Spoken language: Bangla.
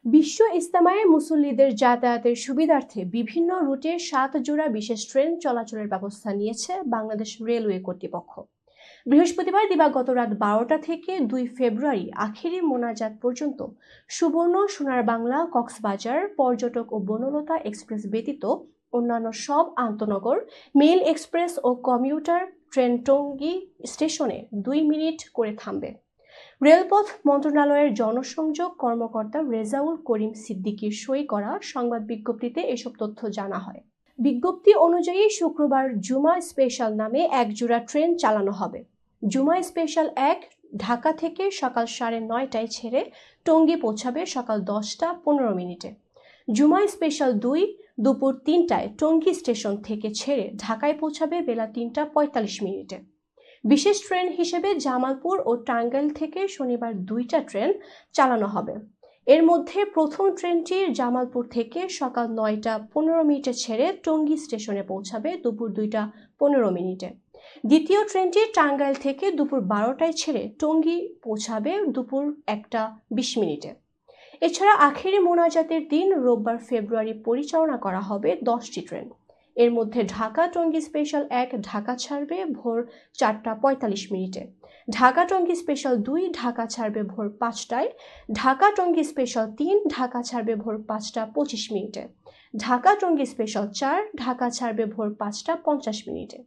বিশ্ব ইজতেমায় মুসল্লিদের যাতায়াতের সুবিধার্থে বিভিন্ন রুটে 7 জোড়া বিশেষ ট্রেন চলাচলের ব্যবস্থা নিয়েছে বাংলাদেশ রেলওয়ে কর্তৃপক্ষ। বৃহস্পতিবার দিবাগত রাত 12টা থেকে 2 ফেব্রুয়ারি আখেরি মোনাজাত পর্যন্ত সুবর্ণ, সোনার বাংলা, কক্সবাজার, পর্যটক ও বনলতা এক্সপ্রেস ব্যতীত অন্যান্য সব আন্তনগর, মেইল এক্সপ্রেস ও কমিউটার ট্রেন টঙ্গী স্টেশনে 2 মিনিট করে থামবে। রেলপথ মন্ত্রণালয়ের জনসংযোগ কর্মকর্তা রেজাউল করিম সিদ্দিকীর সই করা সংবাদ বিজ্ঞপ্তিতে এসব তথ্য জানা হয়। বিজ্ঞপ্তি অনুযায়ী শুক্রবার জুমা স্পেশাল নামে 1 জোড়া ট্রেন চালানো হবে। জুমা স্পেশাল 1 ঢাকা থেকে সকাল 9:30টায় ছেড়ে টঙ্গী পৌঁছাবে সকাল 10টা 15 মিনিটে। জুমা স্পেশাল 2 দুপুর 3টায় টঙ্গী স্টেশন থেকে ছেড়ে ঢাকায় পৌঁছাবে বেলা 3টা 45 মিনিটে। বিশেষ ট্রেন হিসেবে জামালপুর ও টাঙ্গাইল থেকে শনিবার 2টা ট্রেন চালানো হবে। এর মধ্যে প্রথম ট্রেনটি জামালপুর থেকে সকাল 9টা 15 মিনিটে ছেড়ে টঙ্গী স্টেশনে পৌঁছাবে দুপুর 2টা 15 মিনিটে। দ্বিতীয় ট্রেনটি টাঙ্গাইল থেকে দুপুর 12টায় ছেড়ে টঙ্গী পৌঁছাবে দুপুর 1টা 20 মিনিটে। এছাড়া আখেরি মোনাজাতের দিন রোববার ফেব্রুয়ারি পরিচালনা করা হবে 10টি ট্রেন। এর মধ্যে ঢাকা টঙ্গী স্পেশাল 1 ঢাকা ছাড়বে ভোর 4টা 45 মিনিটে, ঢাকা টঙ্গী স্পেশাল 2 ঢাকা ছাড়বে ভোর 5টায়, ঢাকা টঙ্গী স্পেশাল 3 ঢাকা ছাড়বে ভোর 5টা 25 মিনিটে, ঢাকা টঙ্গী স্পেশাল 4 ঢাকা ছাড়বে ভোর 5টা 50 মিনিটে।